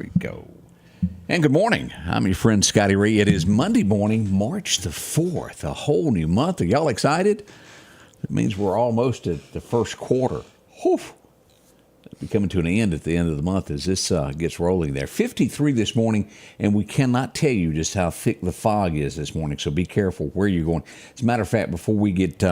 we go. And good morning. I'm your friend Scotty Ray. It is Monday morning, March the 4th, a whole new month. Are y'all excited? It means we're almost at the first quarter. Whew. It'll be coming to an end at the end of the month as this gets rolling there. 53 this morning, and we cannot tell you just how thick the fog is this morning, so be careful where you're going. As a matter of fact, before we get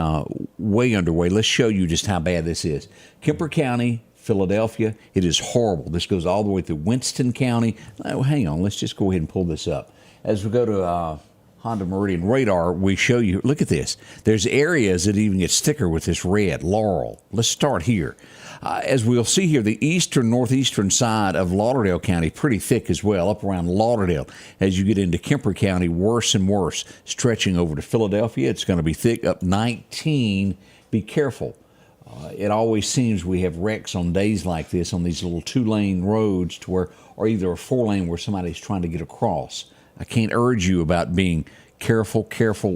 way underway, let's show you just how bad this is. Kemper County, Philadelphia, it is horrible. This goes all the way through Winston County. Oh, hang on, let's just go ahead and pull this up. As we go to Honda Meridian Radar, we show you, look at this. There's areas that even get thicker with this red, Laurel. Let's start here. As we'll see here, the northeastern side of Lauderdale County, pretty thick as well, up around Lauderdale. As you get into Kemper County, worse and worse. Stretching over to Philadelphia, it's going to be thick up 19. Be careful. It always seems we have wrecks on days like this on these little two-lane roads to where, or either a four-lane where somebody's trying to get across. I can't urge you about being careful,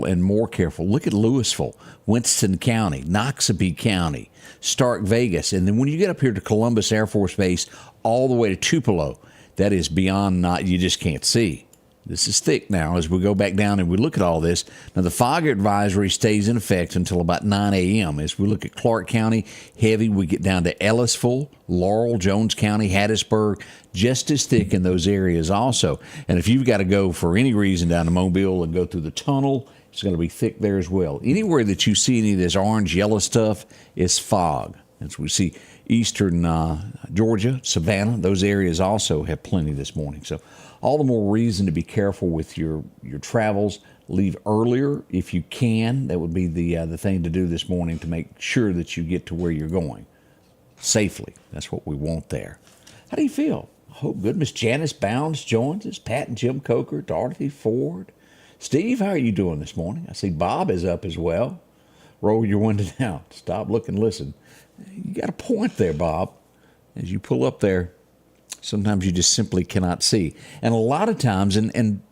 and more careful. Look at Louisville, Winston County, Noxubee County, Stark Vegas. And then when you get up here to Columbus Air Force Base, all the way to Tupelo, that is beyond you just can't see. This is thick now as we go back down and we look at all this. Now, the fog advisory stays in effect until about 9 a.m. As we look at Clark County, heavy. We get down to Ellisville, Laurel, Jones County, Hattiesburg, just as thick in those areas also. And if you've got to go for any reason down to Mobile and go through the tunnel, it's going to be thick there as well. Anywhere that you see any of this orange, yellow stuff is fog. As we see eastern Georgia, Savannah, those areas also have plenty this morning. So all the more reason to be careful with your travels. Leave earlier if you can. That would be the thing to do this morning to make sure that you get to where you're going safely. That's what we want there. How do you feel? I hope good. Miss Janice Bounds joins us. Pat and Jim Coker, Dorothy Ford. Steve, how are you doing this morning? I see Bob is up as well. Roll your window down. Stop, look, and listen. You got a point there, Bob. As you pull up there, sometimes you just simply cannot see. And a lot of times, and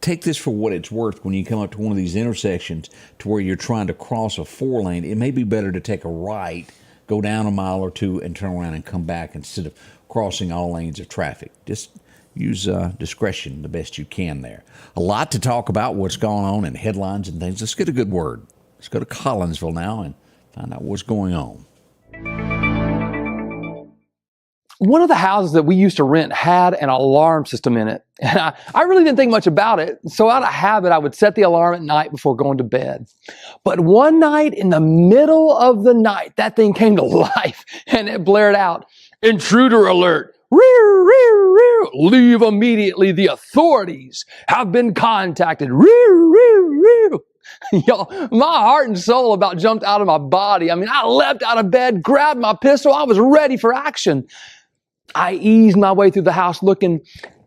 take this for what it's worth, when you come up to one of these intersections to where you're trying to cross a four lane, it may be better to take a right, go down a mile or two, and turn around and come back instead of crossing all lanes of traffic. Just use discretion the best you can there. A lot to talk about, what's going on in headlines and things. Let's get a good word. Let's go to Collinsville now and find out what's going on. One of the houses that we used to rent had an alarm system in it. And I really didn't think much about it. So out of habit, I would set the alarm at night before going to bed. But one night in the middle of the night, that thing came to life and it blared out, "Intruder alert. Rear, rear, rear. Leave immediately. The authorities have been contacted. Rear, rear, rear." Y'all, my heart and soul about jumped out of my body. I mean, I leapt out of bed, grabbed my pistol. I was ready for action. I eased my way through the house looking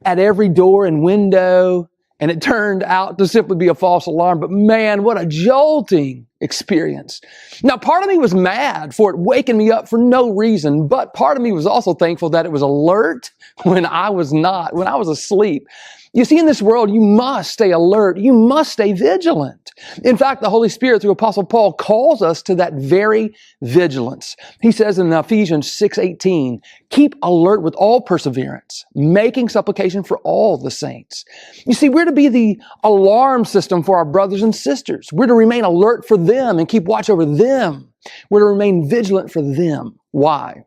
at every door and window, and it turned out to simply be a false alarm. But man, what a jolting experience. Now, part of me was mad for it waking me up for no reason, but part of me was also thankful that it was alert when I was not, when I was asleep. You see, in this world, you must stay alert. You must stay vigilant. In fact, the Holy Spirit, through Apostle Paul, calls us to that very vigilance. He says in Ephesians 6:18, "Keep alert with all perseverance, making supplication for all the saints." You see, we're to be the alarm system for our brothers and sisters. We're to remain alert for them and keep watch over them. We're to remain vigilant for them. Why?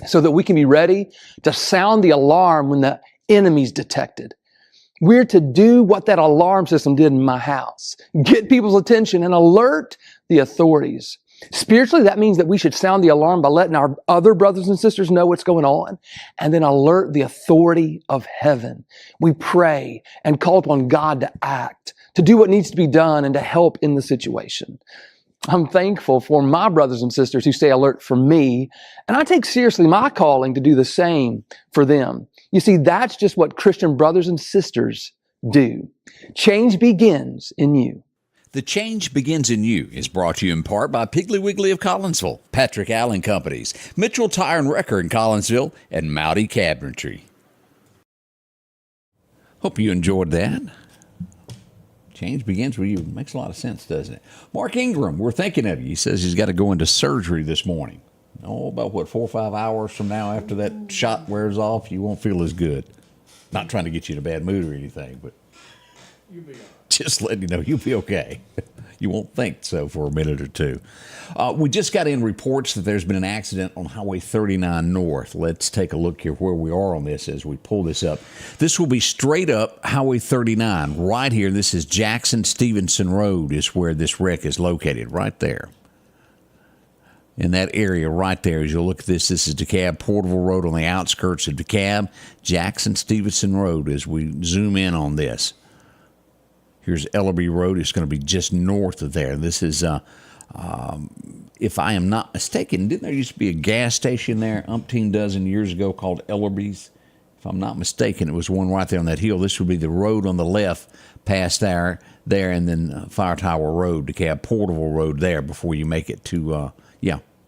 So that we can be ready to sound the alarm when the enemy's detected. We're to do what that alarm system did in my house. Get people's attention and alert the authorities. Spiritually, that means that we should sound the alarm by letting our other brothers and sisters know what's going on and then alert the authority of heaven. We pray and call upon God to act, to do what needs to be done and to help in the situation. I'm thankful for my brothers and sisters who stay alert for me, and I take seriously my calling to do the same for them. You see, that's just what Christian brothers and sisters do. Change begins in you. The Change Begins in You is brought to you in part by Piggly Wiggly of Collinsville, Patrick Allen Companies, Mitchell Tire and Wrecker in Collinsville, and Mowdy Cabinetry. Hope you enjoyed that. Change begins with you. Makes a lot of sense, doesn't it? Mark Ingram, we're thinking of you. He says he's got to go into surgery this morning. about what, 4 or 5 hours from now after that shot wears off, you won't feel as good. Not trying to get you in a bad mood or anything, but You'll be all right. just letting you know you'll be okay. You won't think so for a minute or two. We just got in reports that there's been an accident on Highway 39 North. Let's take a look here where we are on this as we pull this up. This will be straight up Highway 39 right here. This is Jackson Stevenson Road is where this wreck is located, right there. In that area right there, as you look at this is DeKalb Porterville Road on the outskirts of DeKalb, Jackson Stevenson Road as we zoom in on this. Here's Ellerby Road. It's going to be just north of there. This is, if I am not mistaken, didn't there used to be a gas station there umpteen dozen years ago called Ellerby's? If I'm not mistaken, it was one right there on that hill. This would be the road on the left past there, and then Fire Tower Road, DeKalb Porterville Road there before you make it to,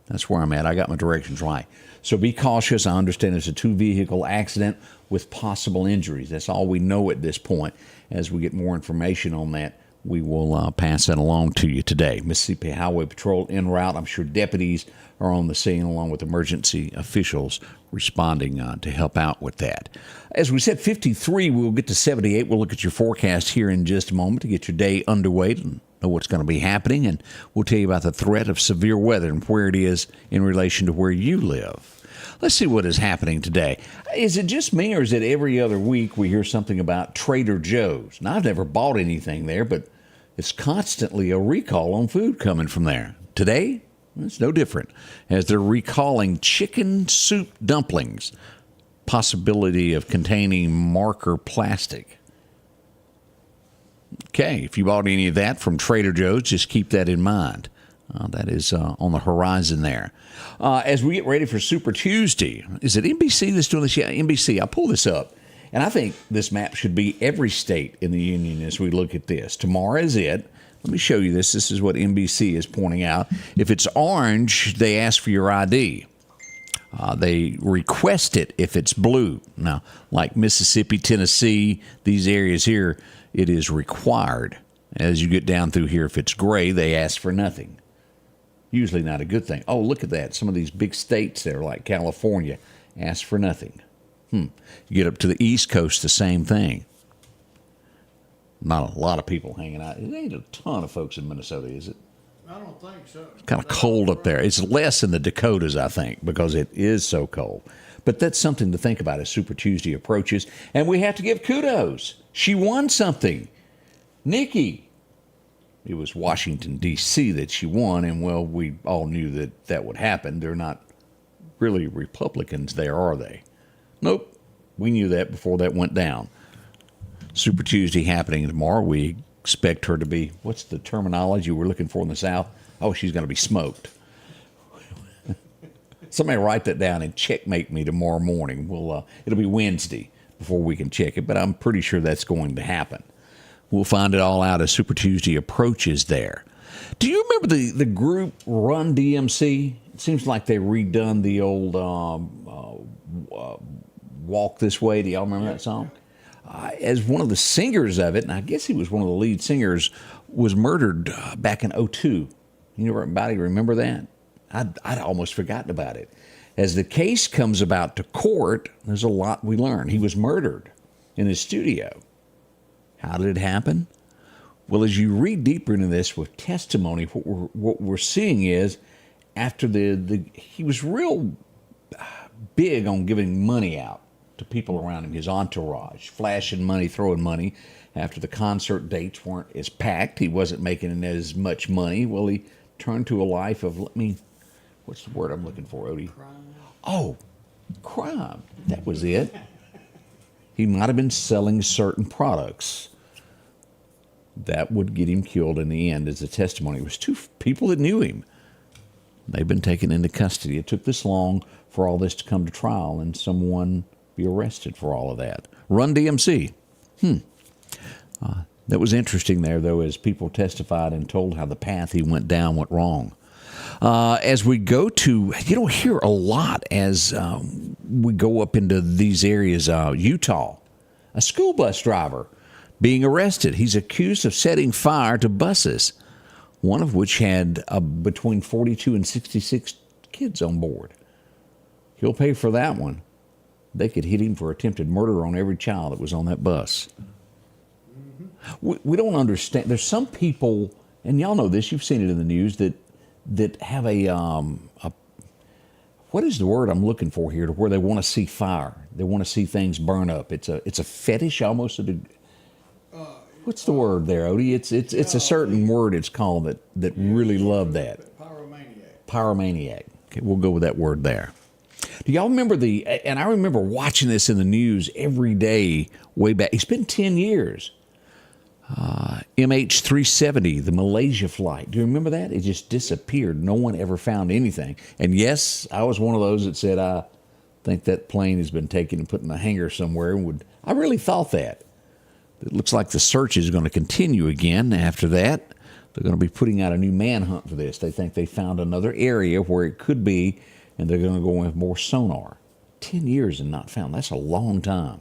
that's where I'm at. I got my directions right. So be cautious. I understand it's a 2-vehicle accident with possible injuries. That's all we know at this point. As we get more information on that, we will pass that along to you today. Mississippi Highway Patrol en route. I'm sure deputies are on the scene along with emergency officials responding to help out with that. As we said, 53, we'll get to 78. We'll look at your forecast here in just a moment to get your day underway and know what's going to be happening. And we'll tell you about the threat of severe weather and where it is in relation to where you live. Let's see what is happening today. Is it just me, or is it every other week we hear something about Trader Joe's? Now, I've never bought anything there, but it's constantly a recall on food coming from there. Today, it's no different, as they're recalling chicken soup dumplings, possibility of containing marker plastic. Okay, if you bought any of that from Trader Joe's, just keep that in mind. That is on the horizon there. As we get ready for Super Tuesday, is it NBC that's doing this? Yeah, NBC. I'll pull this up. And I think this map should be every state in the union as we look at this. Tomorrow is it. Let me show you this. This is what NBC is pointing out. If it's orange, they ask for your ID. They request it if it's blue. Now, like Mississippi, Tennessee, these areas here, it is required. As you get down through here, if it's gray, they ask for nothing. Usually not a good thing. Oh, look at that. Some of these big states there, like California, ask for nothing. You get up to the East Coast, the same thing. Not a lot of people hanging out. It ain't a ton of folks in Minnesota, is it? I don't think so. It's kind of cold up there. It's less in the Dakotas, I think, because it is so cold. But that's something to think about as Super Tuesday approaches. And we have to give kudos. She won something. Nikki. It was Washington, D.C. that she won, and, well, we all knew that that would happen. They're not really Republicans there, are they? Nope. We knew that before that went down. Super Tuesday happening tomorrow. We expect her to be, what's the terminology we're looking for in the South? Oh, she's going to be smoked. Somebody write that down and checkmate me tomorrow morning. It'll be Wednesday before we can check it, but I'm pretty sure that's going to happen. We'll find it all out as Super Tuesday approaches there. Do you remember the group Run DMC? It seems like they redone the old Walk This Way. Do y'all remember that song? As one of the singers of it, and I guess he was one of the lead singers, was murdered back in 2002. Anybody remember that? I'd almost forgotten about it. As the case comes about to court, there's a lot we learn. He was murdered in his studio. How did it happen? Well, as you read deeper into this with testimony, what we're seeing is after he was real big on giving money out to people around him, his entourage, flashing money, throwing money. After the concert dates weren't as packed, he wasn't making as much money. Well, he turned to a life of, what's the word I'm looking for, Odie? Crime. Oh, crime. That was it. He might have been selling certain products. That would get him killed in the end as a testimony. It was two people that knew him. They've been taken into custody. It took this long for all this to come to trial and someone be arrested for all of that. Run DMC. That was interesting there, though, as people testified and told how the path he went down went wrong. As we go to, you don't hear a lot as we go up into these areas. Utah, a school bus driver being arrested. He's accused of setting fire to buses, one of which had between 42 and 66 kids on board. He'll pay for that one. They could hit him for attempted murder on every child that was on that bus. We don't understand. There's some people, and y'all know this, you've seen it in the news, that have a what is the word I'm looking for here, to where they want to see fire. They want to see things burn up. It's a fetish almost. What's the word there, Odie? It's a certain word it's called that really love that. Pyromaniac. Okay, we'll go with that word there. Do y'all remember and I remember watching this in the news every day way back. It's been 10 years. MH370, the Malaysia flight. Do you remember that? It just disappeared. No one ever found anything. And yes, I was one of those that said, I think that plane has been taken and put in a hangar somewhere. I really thought that. It looks like the search is going to continue again after that. They're going to be putting out a new manhunt for this. They think they found another area where it could be, and they're going to go in with more sonar. 10 years and not found. That's a long time.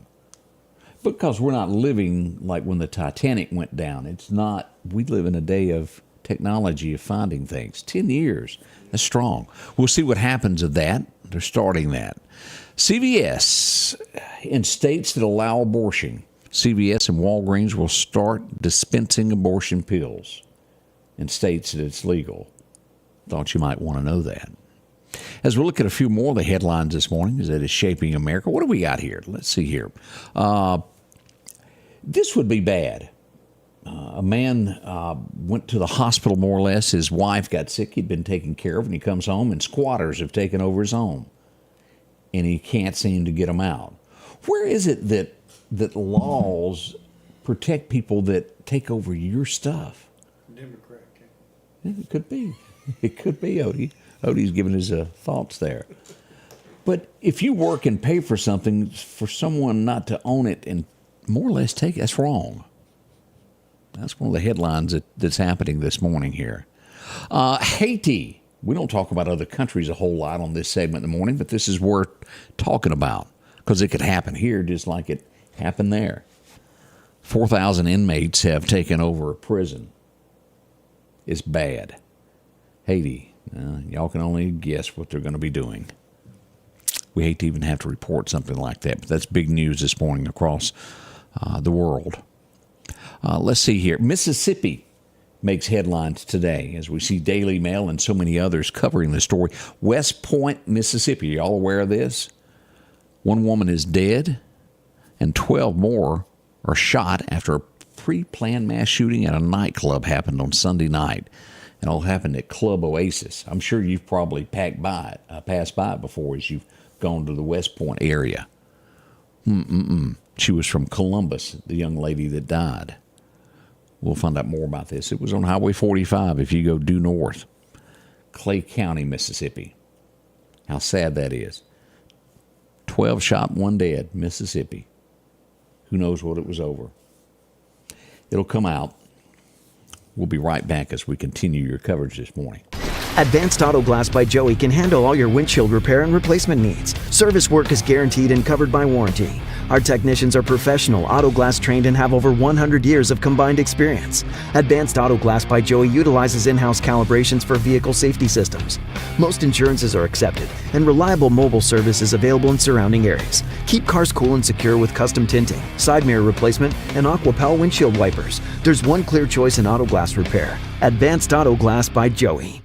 Because we're not living like when the Titanic went down. It's not, we live in a day of technology of finding things. 10 years, that's strong. We'll see what happens of that. They're starting that. CVS, in states that allow abortion, CVS and Walgreens will start dispensing abortion pills in states that it's legal. Thought you might want to know that. As we look at a few more of the headlines this morning that is shaping America, what do we got here? Let's see here. This would be bad. A man went to the hospital more or less. His wife got sick. He'd been taken care of, and he comes home, and squatters have taken over his home, and he can't seem to get them out. Where is it that laws protect people that take over your stuff? Democrat. It could be. It could be, Odie. Odie's giving his thoughts there. But if you work and pay for something, for someone not to own it and more or less take it, that's wrong. That's one of the headlines that's happening this morning here. Haiti. We don't talk about other countries a whole lot on this segment in the morning, but this is worth talking about because it could happen here just like it happened there. 4,000 inmates have taken over a prison. It's bad. Haiti. Y'all can only guess what they're going to be doing. We hate to even have to report something like that, but that's big news this morning across the world. Let's see here. Mississippi makes headlines today as we see Daily Mail and so many others covering the story. West Point, Mississippi. Are y'all aware of this? One woman is dead and 12 more are shot after a pre-planned mass shooting at a nightclub happened on Sunday night. It all happened at Club Oasis. I'm sure you've probably passed by it before as you've gone to the West Point area. She was from Columbus, the young lady that died. We'll find out more about this. It was on Highway 45 if you go due north. Clay County, Mississippi. How sad that is. 12 shot, 1 dead, Mississippi. Who knows what it was over? It'll come out. We'll be right back as we continue your coverage this morning. Advanced Auto Glass by Joey can handle all your windshield repair and replacement needs. Service work is guaranteed and covered by warranty. Our technicians are professional, auto glass trained, and have over 100 years of combined experience. Advanced Auto Glass by Joey utilizes in-house calibrations for vehicle safety systems. Most insurances are accepted, and reliable mobile service is available in surrounding areas. Keep cars cool and secure with custom tinting, side mirror replacement, and AquaPal windshield wipers. There's one clear choice in auto glass repair. Advanced Auto Glass by Joey.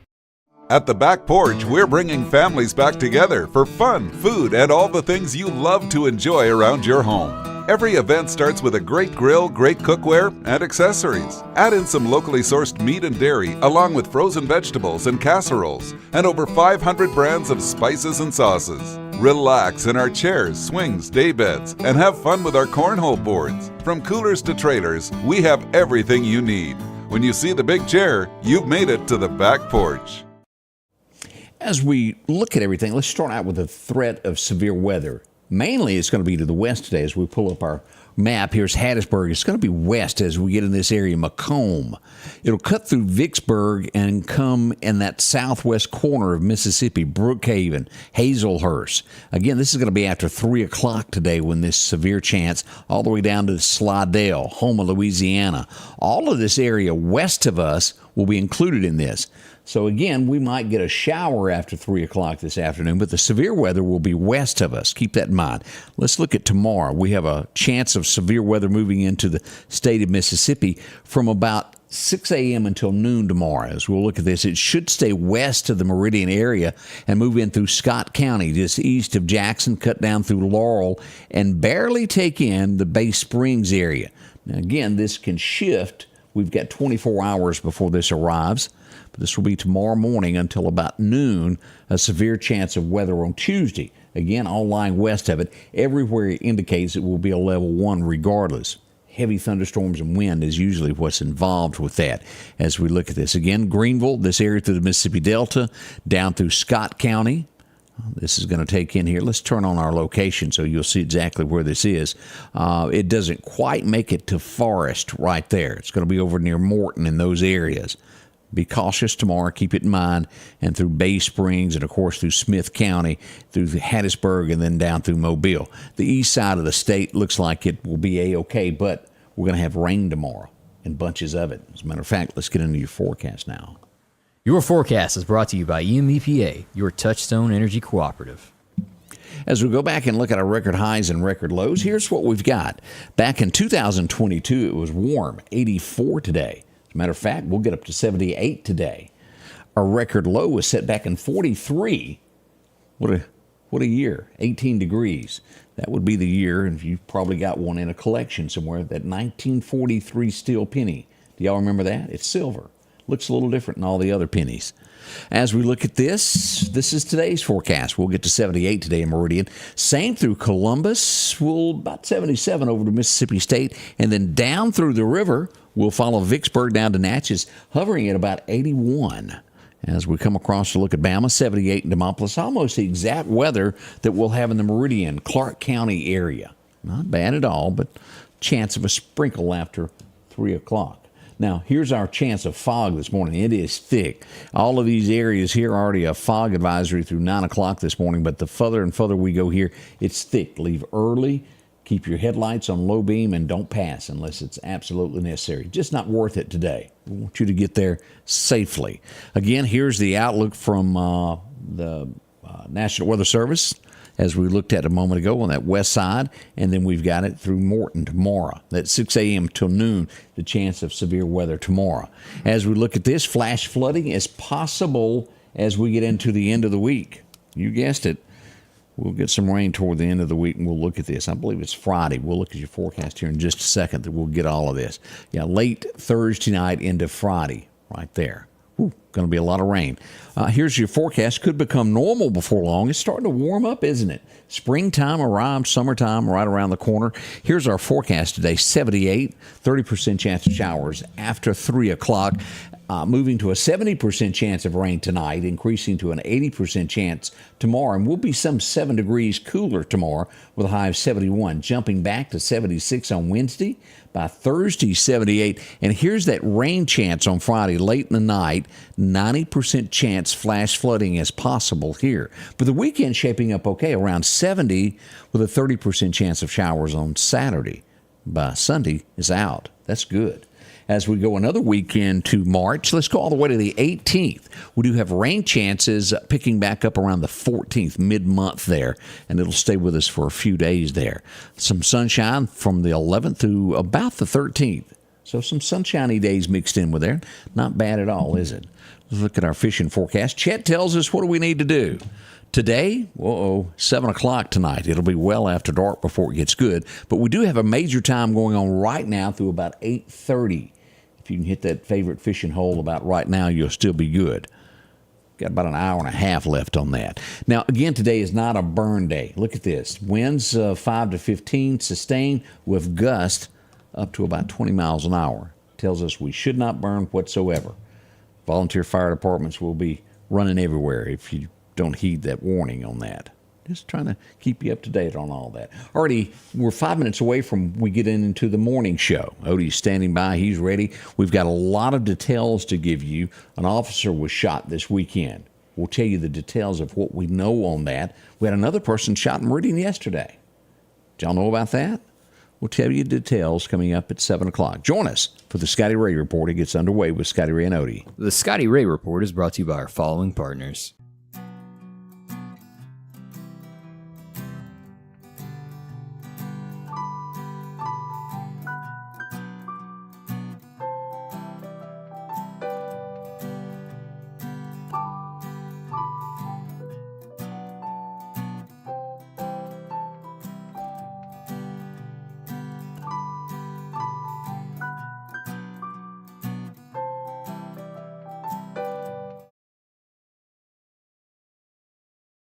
At the Back Porch, we're bringing families back together for fun, food, and all the things you love to enjoy around your home. Every event starts with a great grill, great cookware, and accessories. Add in some locally sourced meat and dairy, along with frozen vegetables and casseroles, and over 500 brands of spices and sauces. Relax in our chairs, swings, daybeds, and have fun with our cornhole boards. From coolers to trailers, we have everything you need. When you see the big chair, you've made it to the Back Porch. As we look at everything, let's start out with the threat of severe weather. Mainly, it's going to be to the west today as we pull up our map. Here's Hattiesburg. It's going to be west as we get in this area, Macomb. It'll cut through Vicksburg and come in that southwest corner of Mississippi, Brookhaven, Hazelhurst. Again, this is going to be after 3 o'clock today when this severe chance, all the way down to Slidell, Houma, Louisiana. All of this area west of us will be included in this. So again, we might get a shower after 3 o'clock this afternoon, but the severe weather will be west of us. Keep that in mind. Let's look at tomorrow. We have a chance of severe weather moving into the state of Mississippi from about 6 a.m. until noon tomorrow. As we'll look at this, it should stay west of the Meridian area and move in through Scott County, just east of Jackson, cut down through Laurel, and barely take in the Bay Springs area. Now, again, this can shift. We've got 24 hours before this arrives. But this will be tomorrow morning until about noon, a severe chance of weather on Tuesday. Again, all lying west of it. Everywhere it indicates it will be a level 1 regardless. Heavy thunderstorms and wind is usually what's involved with that. As we look at this again, Greenville, this area through the Mississippi Delta, down through Scott County. This is going to take in here. Let's turn on our location so you'll see exactly where this is. It doesn't quite make it to Forest right there. It's going to be over near Morton in those areas. Be cautious tomorrow. Keep it in mind. And through Bay Springs and, of course, through Smith County, through Hattiesburg, and then down through Mobile. The east side of the state looks like it will be A-OK, but we're going to have rain tomorrow and bunches of it. As a matter of fact, let's get into your forecast now. Your forecast is brought to you by EMEPA, your Touchstone Energy Cooperative. As we go back and look at our record highs and record lows, here's what we've got. Back in 2022, it was warm, 84 today. As a matter of fact, we'll get up to 78 today. Our record low was set back in 43. What a year, 18 degrees. That would be the year, and you've probably got one in a collection somewhere, that 1943 steel penny. Do y'all remember that? It's silver. Looks a little different than all the other pennies. As we look at this is today's forecast. We'll get to 78 today in Meridian. Same through Columbus. We'll about 77 over to Mississippi State. And then down through the river, we'll follow Vicksburg down to Natchez, hovering at about 81. As we come across to look at Bama, 78 in Demopolis. Almost the exact weather that we'll have in the Meridian, Clark County area. Not bad at all, but chance of a sprinkle after 3 o'clock. Now, here's our chance of fog this morning. It is thick. All of these areas here are already a fog advisory through 9 o'clock this morning, but the further and further we go here, it's thick. Leave early, keep your headlights on low beam, and don't pass unless it's absolutely necessary. Just not worth it today. We want you to get there safely. Again, here's the outlook from the National Weather Service, as we looked at a moment ago on that west side, and then we've got it through Morton tomorrow. That's 6 a.m. till noon, the chance of severe weather tomorrow. As we look at this, flash flooding is possible as we get into the end of the week. You guessed it. We'll get some rain toward the end of the week, and we'll look at this. I believe it's Friday. We'll look at your forecast here in just a second, that we'll get all of this. Yeah, late Thursday night into Friday, right there. Going to be a lot of rain. Here's your forecast. Could become normal before long. It's starting to warm up, isn't it? Springtime arrived, summertime right around the corner. Here's our forecast today. 78, 30% chance of showers after 3 o'clock. Moving to a 70% chance of rain tonight, increasing to an 80% chance tomorrow. And we'll be some 7 degrees cooler tomorrow with a high of 71, jumping back to 76 on Wednesday. By Thursday, 78. And here's that rain chance on Friday late in the night. 90% chance flash flooding is possible here. But the weekend shaping up okay, around 70 with a 30% chance of showers on Saturday. By Sunday is out. That's good. As we go another weekend to March, let's go all the way to the 18th. We do have rain chances picking back up around the 14th, mid-month there, and it'll stay with us for a few days there. Some sunshine from the 11th to about the 13th. So some sunshiny days mixed in with there. Not bad at all, is it? Let's look at our fishing forecast. Chet tells us what do we need to do. Today, 7 o'clock tonight. It'll be well after dark before it gets good. But we do have a major time going on right now through about 8:30. If you can hit that favorite fishing hole about right now, you'll still be good. Got about an hour and a half left on that. Now, again, today is not a burn day. Look at this. Winds 5 to 15 sustained with gusts up to about 20 miles an hour. Tells us we should not burn whatsoever. Volunteer fire departments will be running everywhere if you don't heed that warning on that. Just trying to keep you up to date on all that. Already, we're 5 minutes away from we get into the morning show. Odie's standing by. He's ready. We've got a lot of details to give you. An officer was shot this weekend. We'll tell you the details of what we know on that. We had another person shot in Meridian yesterday. Did y'all know about that? We'll tell you details coming up at 7 o'clock. Join us for the Scotty Ray Report. It gets underway with Scotty Ray and Odie. The Scotty Ray Report is brought to you by our following partners.